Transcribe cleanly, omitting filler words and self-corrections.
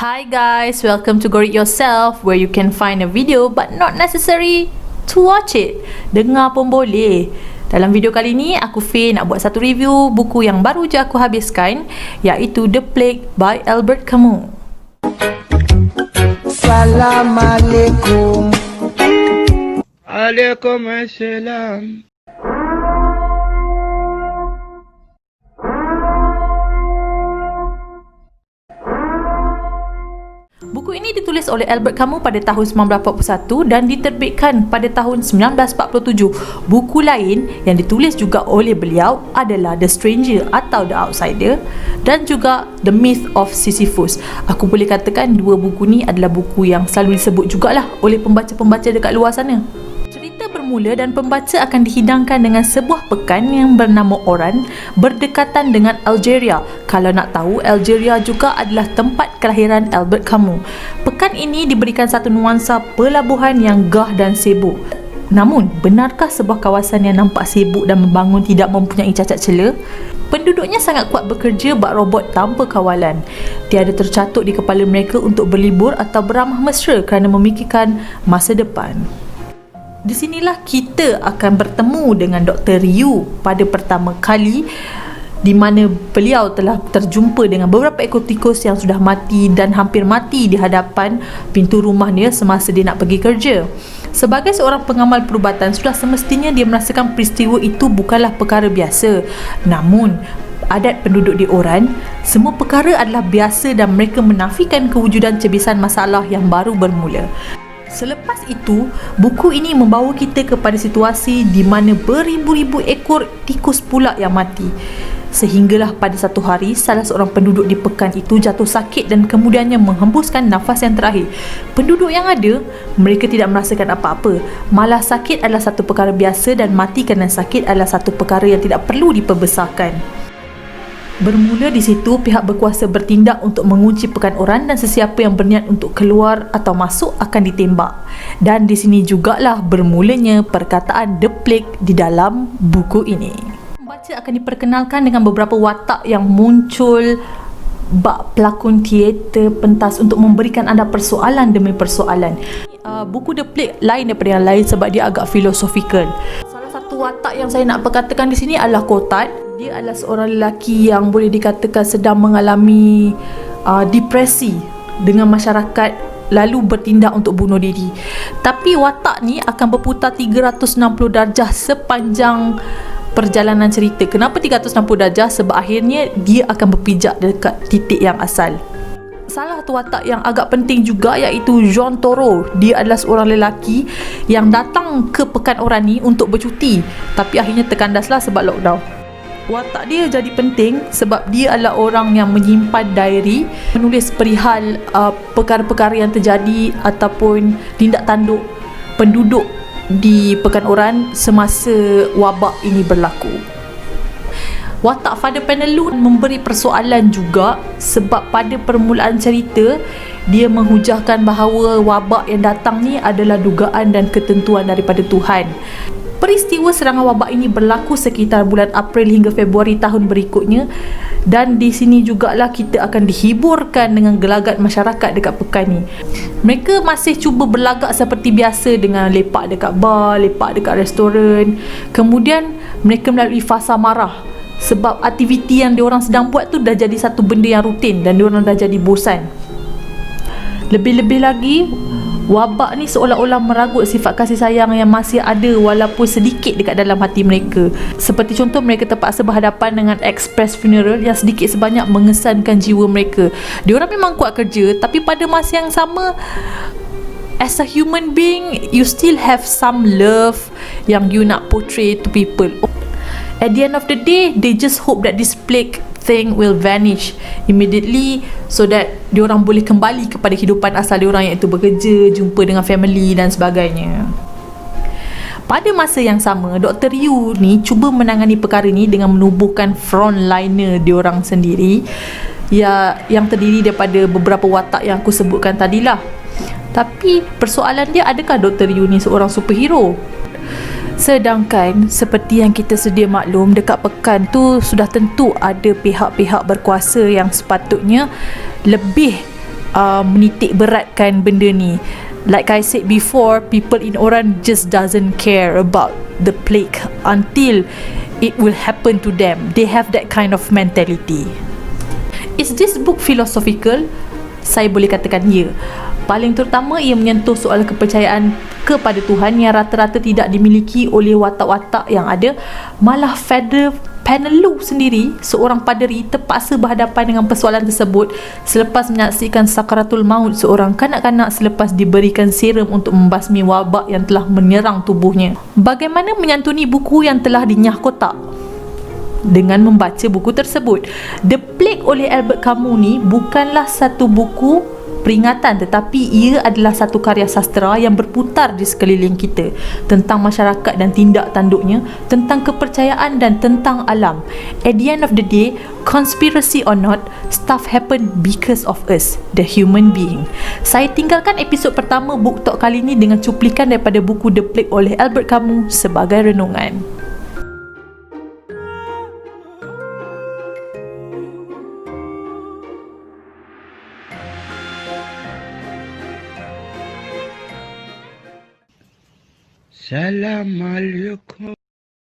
Hi guys, welcome to Go Read Yourself, where you can find a video but not necessary to watch it. Dengar pun boleh. Dalam video kali ni, aku Faye nak buat satu review buku yang baru je aku habiskan, iaitu The Plague by Albert Camus. Assalamualaikum. Waalaikumsalam. Buku ini ditulis oleh Albert Camus pada tahun 1941 dan diterbitkan pada tahun 1947. Buku lain yang ditulis juga oleh beliau adalah The Stranger atau The Outsider dan juga The Myth of Sisyphus. Aku boleh katakan dua buku ni adalah buku yang selalu disebut jugalah oleh pembaca-pembaca dekat luar sana. Cerita bermula dan pembaca akan dihidangkan dengan sebuah pekan yang bernama Oran berdekatan dengan Algeria. Kalau nak tahu, Algeria juga adalah tempat kelahiran Albert Camus. Pekan ini diberikan satu nuansa pelabuhan yang gah dan sibuk. Namun, benarkah sebuah kawasan yang nampak sibuk dan membangun tidak mempunyai cacat cela? Penduduknya sangat kuat bekerja bak robot tanpa kawalan. Tiada tercatuk di kepala mereka untuk berlibur atau beramah mesra kerana memikirkan masa depan. Di sinilah kita akan bertemu dengan Dr. Ryu pada pertama kali, di mana beliau telah terjumpa dengan beberapa ekor tikus yang sudah mati dan hampir mati di hadapan pintu rumah dia semasa dia nak pergi kerja. Sebagai seorang pengamal perubatan, sudah semestinya dia merasakan peristiwa itu bukanlah perkara biasa. Namun, adat penduduk di Oran, semua perkara adalah biasa dan mereka menafikan kewujudan cebisan masalah yang baru bermula. Selepas itu, buku ini membawa kita kepada situasi di mana beribu-ribu ekor tikus pula yang mati. Sehinggalah pada satu hari, salah seorang penduduk di pekan itu jatuh sakit dan kemudiannya menghembuskan nafas yang terakhir. Penduduk yang ada, mereka tidak merasakan apa-apa. Malah sakit adalah satu perkara biasa dan mati kerana sakit adalah satu perkara yang tidak perlu diperbesarkan. Bermula di situ, pihak berkuasa bertindak untuk mengunci pekan Oran dan sesiapa yang berniat untuk keluar atau masuk akan ditembak. Dan di sini jugalah bermulanya perkataan The Plague di dalam buku ini. Pembaca akan diperkenalkan dengan beberapa watak yang muncul bak pelakon teater pentas untuk memberikan anda persoalan demi persoalan. Buku The Plague lain daripada yang lain sebab dia agak filosofikal. Salah satu watak yang saya nak perkatakan di sini adalah Kotat. Dia adalah seorang lelaki yang boleh dikatakan sedang mengalami depresi dengan masyarakat, lalu bertindak untuk bunuh diri. Tapi watak ni akan berputar 360 darjah sepanjang perjalanan cerita. Kenapa 360 darjah? Sebab akhirnya dia akan berpijak dekat titik yang asal. Salah satu watak yang agak penting juga iaitu Jean Toro. Dia adalah seorang lelaki yang datang ke pekan Oran ni untuk bercuti, tapi akhirnya terkandaslah sebab lockdown. Watak dia jadi penting sebab dia adalah orang yang menyimpan diary, menulis perihal perkara-perkara yang terjadi ataupun tindak tanduk penduduk di pekan Oran semasa wabak ini berlaku. Watak Father Penelon memberi persoalan juga sebab pada permulaan cerita dia menghujahkan bahawa wabak yang datang ni adalah dugaan dan ketentuan daripada Tuhan. Peristiwa serangan wabak ini berlaku sekitar bulan April hingga Februari tahun berikutnya, dan di sini jugalah kita akan dihiburkan dengan gelagat masyarakat dekat pekan ni. Mereka masih cuba berlagak seperti biasa dengan lepak dekat bar, lepak dekat restoran. Kemudian mereka melalui fasa marah sebab aktiviti yang diorang sedang buat tu dah jadi satu benda yang rutin dan diorang dah jadi bosan. Lebih-lebih lagi, wabak ni seolah-olah meragut sifat kasih sayang yang masih ada walaupun sedikit dekat dalam hati mereka. Seperti contoh, mereka terpaksa berhadapan dengan express funeral yang sedikit sebanyak mengesankan jiwa mereka. Diorang memang kuat kerja, tapi pada masa yang sama, as a human being, you still have some love yang you nak portray to people. At the end of the day, they just hope that this plague thing will vanish immediately so that diorang boleh kembali kepada kehidupan asal diorang, iaitu bekerja, jumpa dengan family dan sebagainya. Pada masa yang sama, Dr. Ryu ni cuba menangani perkara ni dengan menubuhkan frontliner diorang sendiri yang terdiri daripada beberapa watak yang aku sebutkan tadilah. Tapi persoalan dia, adakah Dr. Ryu ni seorang superhero? Sedangkan seperti yang kita sedia maklum, dekat pekan tu sudah tentu ada pihak-pihak berkuasa yang sepatutnya lebih menitik beratkan benda ni. Like I said before, people in Oran just doesn't care about the plague until it will happen to them. They have that kind of mentality. Is this book philosophical? Saya boleh katakan ya. Paling terutama ia menyentuh soal kepercayaan kepada Tuhan yang rata-rata tidak dimiliki oleh watak-watak yang ada. Malah Father Penelu sendiri, seorang paderi, terpaksa berhadapan dengan persoalan tersebut selepas menyaksikan sakaratul maut seorang kanak-kanak selepas diberikan serum untuk membasmi wabak yang telah menyerang tubuhnya. Bagaimana menyantuni buku yang telah dinyah kotak? Dengan membaca buku tersebut. The Plague oleh Albert Camus ni bukanlah satu buku peringatan, tetapi ia adalah satu karya sastera yang berputar di sekeliling kita, tentang masyarakat dan tindak tanduknya, tentang kepercayaan dan tentang alam. At the end of the day, conspiracy or not, stuff happen because of us, the human being. Saya tinggalkan episod pertama Book Talk kali ini dengan cuplikan daripada buku The Plague oleh Albert Camus sebagai renungan. Salam alaikum.